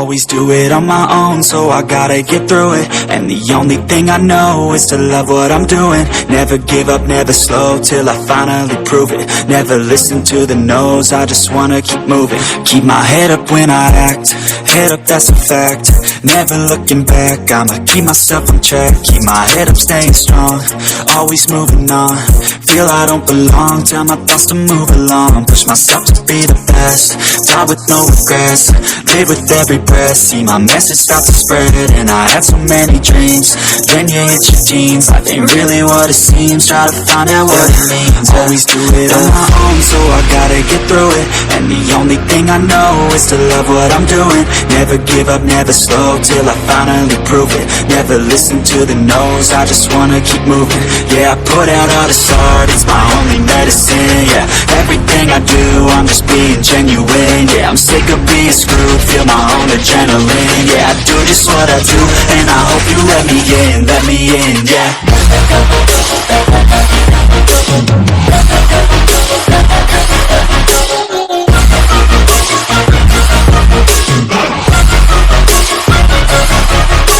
always do it on my own, so I gotta get through it. And the only thing I know is to love what I'm doing. Never give up, never slow, till I finally prove it. Never listen to the no's, I just wanna keep moving. Keep my head up when I act, head up, that's a fact. Never looking back, I'ma keep myself on track. Keep my head up, staying strong, always moving on. Feel I don't belong, tell my thoughts to move along. Push myself to be the best, die with no regrets. Live with every breath, see my message start to spread. And I had so many dreams, then you hit your teens. Life ain't really what it seems, try to find out what it means. Always do it on my own, so I gotta get through it. And the only thing I know is to love what I'm doing. Never give up, never slow, till I finally prove it. Never listen to the no's, I just wanna keep moving. Yeah, I put out all this art, it's my only medicine. Yeah, everything I do, I'm just being genuine. Yeah, I'm sick of being screwed, feel my own adrenaline. Yeah, I do just what I do, and I hope you let me in, yeah.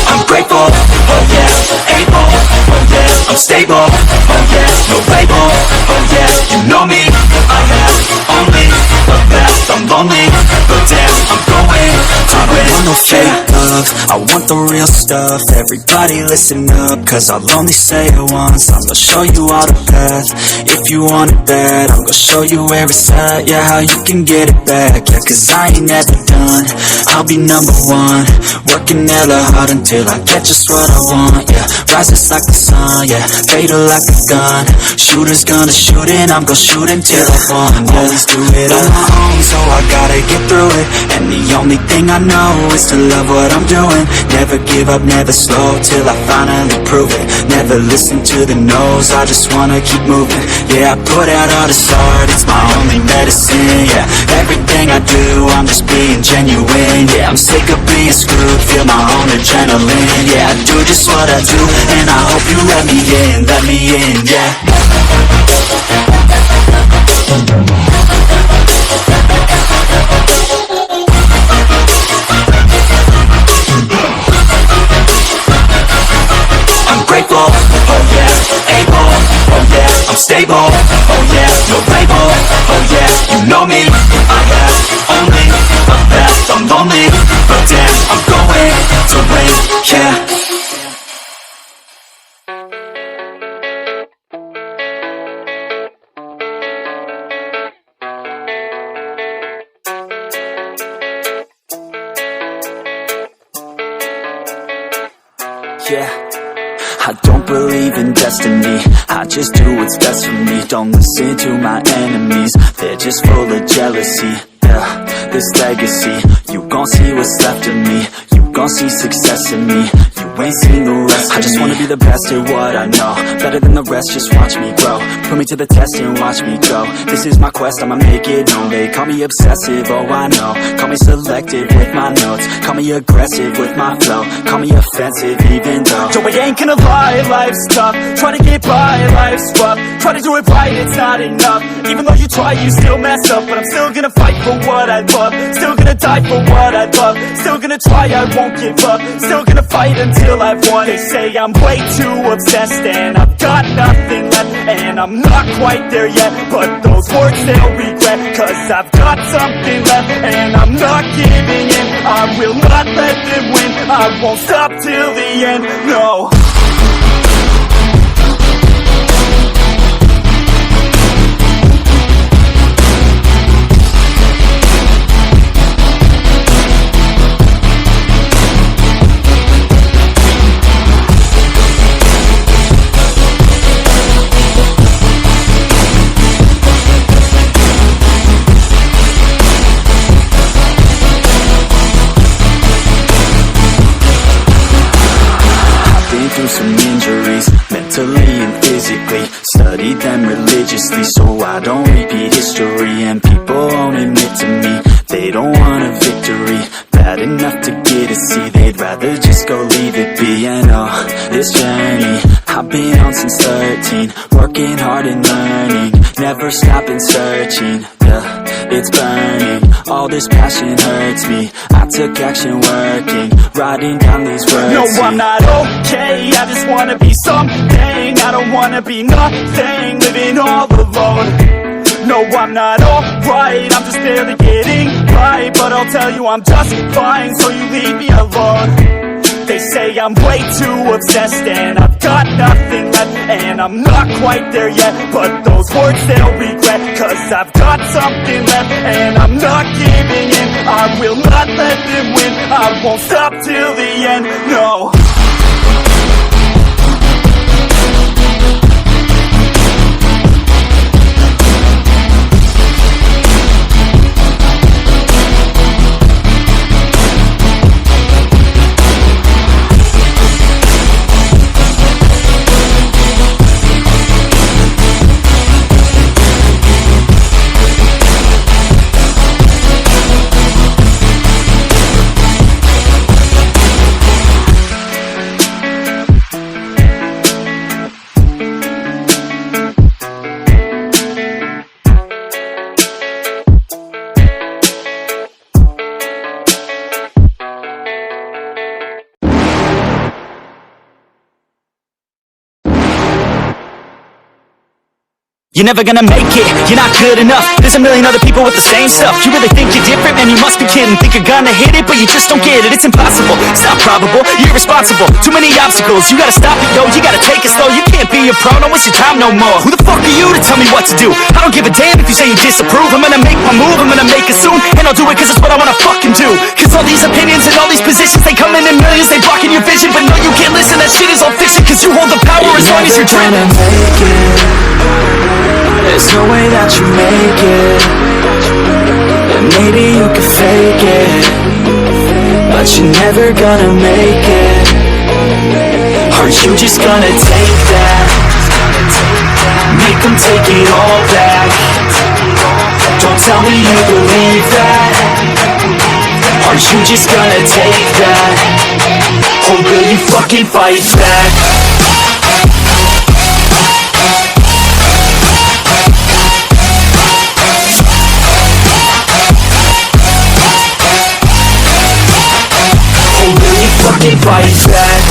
I'm grateful, oh yeah, able, oh yeah, I'm stable, oh yeah, no label, oh yeah, you know me, I have only the best. I'm lonely, but damn, I'm going to win. I want no fake love, I want the real stuff. Everybody listen up, cause I'll only say it once. I'm gonna show you all the path, if you want it bad. I'm gonna show you where it's at, yeah, how you can get it back. Yeah, cause I ain't never done, I'll be number one. Working hella hard until I get just what I want, yeah. Rises like the sun, yeah, fatal like a gun. Shooter's gonna shoot and I'm gonna shoot until I want, yeah. Always do it on my own, so I gotta get through it. And the only thing I know is to love what I'm doing. Never give up, never slow, till I finally prove it. Never listen to the no's, I just wanna keep moving. Yeah, I put out all this art, it's my only medicine. Yeah, everything I do, I'm just being genuine. Yeah, I'm sick of being screwed, feel my own adrenaline. Yeah, I do just what I do, and I hope you let me in, yeah. I'm grateful, oh yeah, able, oh yeah, I'm stable, oh yeah, no label, oh yeah, you know me, I have only the best. I'm lonely, but damn, I'm going to win, yeah. Yeah, I don't believe in destiny, I just do what's best for me. Don't listen to my enemies, they're just full of jealousy. Yeah, this legacy, you gon' see what's left of me. You gon' see success in me, you ain't seen the rest of me. I just wanna be the best at what I know, better than the rest, just watch me grow. Put me to the test and watch me go. This is my quest, I'ma make it known. They call me obsessive, oh I know. Call me selective with my notes, call me aggressive with my flow. Call me offensive even though Joe, I ain't gonna lie, life's tough. Try to get by, life's rough. Try to do it right, it's not enough. Even though you try, you still mess up. But I'm still gonna fight for what I love, still gonna die for what I love. Still gonna try, I won't give up. Still gonna fight until I've won. They say I'm way too obsessed and I've got nothing left, and I'm not quite there yet, but those words they'll regret. Cause I've got something left and I'm not giving in. I will not let them win, I won't stop till the end, no. Some injuries, mentally and physically. Studied them religiously so I don't repeat history. And people won't admit to me they don't want a victory bad enough to get a C. They'd rather just go leave it be. And oh, this journey I've been on since 13, working hard and learning, never stopping searching, yeah, it's burning. All this passion hurts me. I took action working, writing down these words. No, I'm not okay, I just wanna be something. I don't wanna be nothing, living all alone. No, I'm not alright, I'm just barely getting by. But I'll tell you I'm just fine, so you leave me alone. They say I'm way too obsessed and I've got nothing left, and I'm not quite there yet, but those words they'll regret. Cause I've got something left and I'm not giving in. I will not let them win, I won't stop till the end, no. You're never gonna make it, you're not good enough. There's a million other people with the same stuff. You really think you're different? Man, you must be kidding. Think you're gonna hit it, but you just don't get it. It's impossible, it's not probable, you're irresponsible. Too many obstacles, you gotta stop it, yo. You gotta take it slow, you can't be a pro. Don't waste your time no more. Who the fuck are you to tell me what to do? I don't give a damn if you say you disapprove. I'm gonna make my move, I'm gonna make it soon. And I'll do it cause it's what I wanna fucking do. Cause all these opinions and all these positions, they come in millions, they blocking your vision. But no, you can't listen, that shit is all fiction. Cause you hold the power as long as you're dreaming. There's no way that you make it, and maybe you could fake it, but you're never gonna make it. Aren't you just gonna take that? Make them take it all back. Don't tell me you believe that. Aren't you just gonna take that? Or will you fucking fight back? Fight back.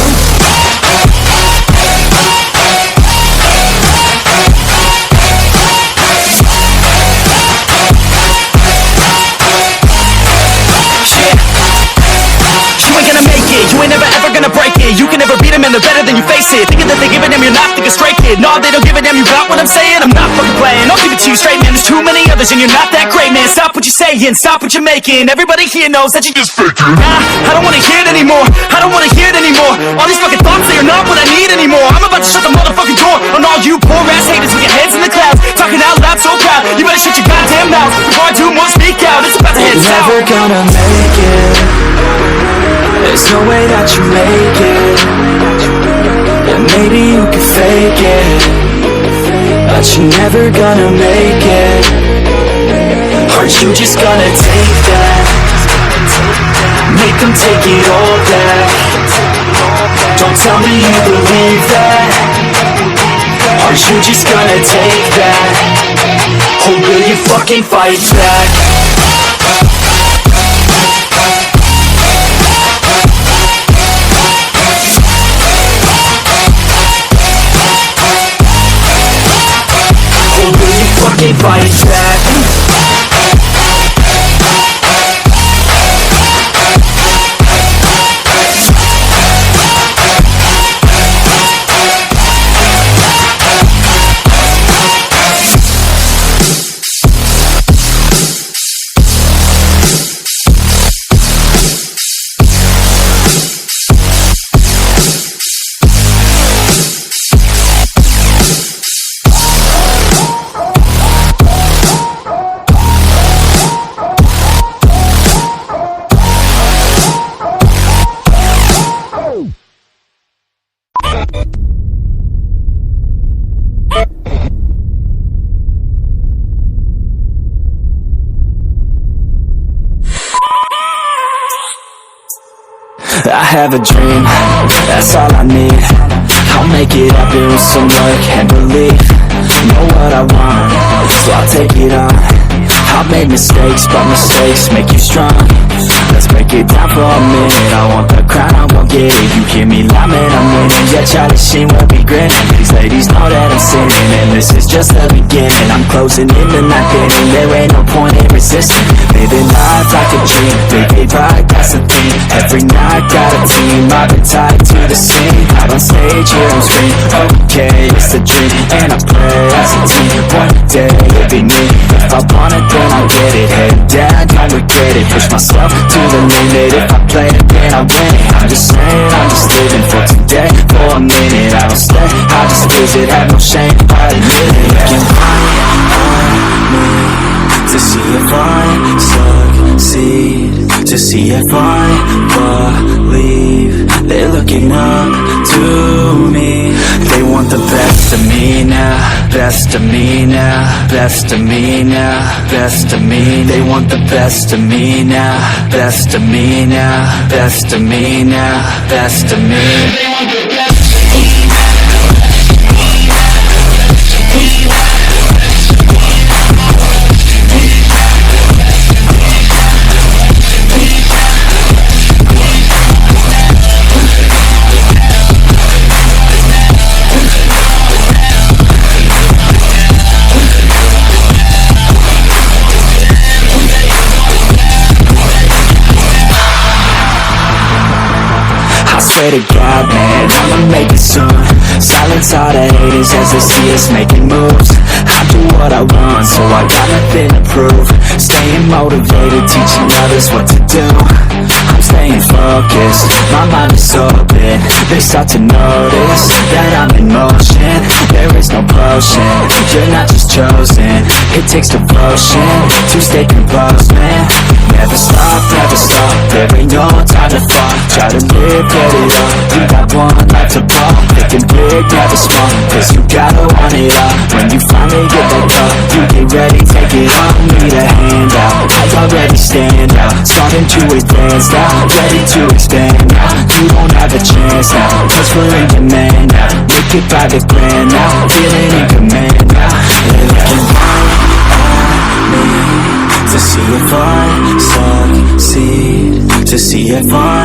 You ain't never ever gonna break it. You can never beat them and they're better than you face it. Thinking that they give a damn, you're not thinking straight, kid. No, they don't give a damn, you got what I'm saying? I'm not fucking playing, I'll give it to you straight, man. There's too many others and you're not that great, man. Stop what you're saying, stop what you're making. Everybody here knows that you just faking. Nah, I don't wanna hear it anymore, I don't wanna hear it anymore. All these fucking thoughts, they are not what I need anymore. I'm about to shut the motherfucking door on all you poor ass haters with your heads in the clouds, talking out loud so proud. You better shut your goddamn mouth before I do more speak out. It's about to head south. You're never gonna make it. There's no way that you make it, and maybe you can fake it, but you're never gonna make it. Aren't you just gonna take that? Make them take it all back. Don't tell me you believe that. Aren't you just gonna take that? Or will you fucking fight back? Fight back. I have a dream, that's all I need. I'll make it happen with some work and belief. Know what I want, so I'll take it on. I've made mistakes, but mistakes make you strong. Let's break it down for a minute. I want the crown, I won't get it. You hear me loud, man, I'm winning. Yeah, Charlie Sheen will be grinning. These ladies know that I'm sinning, and this is just the beginning. I'm closing in the night inning. There ain't no point in resisting. Living life like a dream. Big pride, that's the thing. Every night got a team. I've been tied to the scene. Out on stage, here on screen. Okay, it's a dream, and I pray as a team. One day it'll be me. If I want it, then I'll get it. Head down, don't regret it. Push myself to the limit. If I play it, then I win it. I'm just saying, I'm just living for today. For a minute, I don't stay, I just visit. Have no shame, I admit it. Looking on me to see if I succeed, to see if I believe. They're looking up to me. They want the best of me now, best of me now, best of me now, best of me. They want the best of me now, best of me now, best of me now, best of me. They want the best of me. I swear to God, man, I'ma make it soon. Silence all the haters as they see us making moves. I do what I want, so I got nothing to prove. Staying motivated, teaching others what to do. I'm staying focused, my mind is open. They start to notice that I'm in motion. There is no potion, you're not just chosen. It takes devotion to stay composed, man. Never stop, there ain't no time to fall. Try to live, get it all. You got one life to ball. Thinking big, never small, cause you gotta want it all. When you finally get that call, you get ready, take it on. Need a hand out, I already stand out. Starting to advance now, ready to expand now. You don't have a chance now, cause we're in demand now. Make it by the grand now, feeling in command now. They're looking at me to see if I succeed, to see if I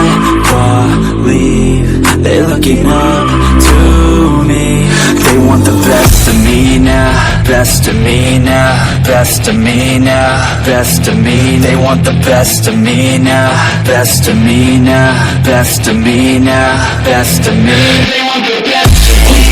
believe. They're looking up to me. They want the best of me now, best of me now, best of me now, best of me. They want the best of me now, best of me now, best of me now, best of me. They want the best of me.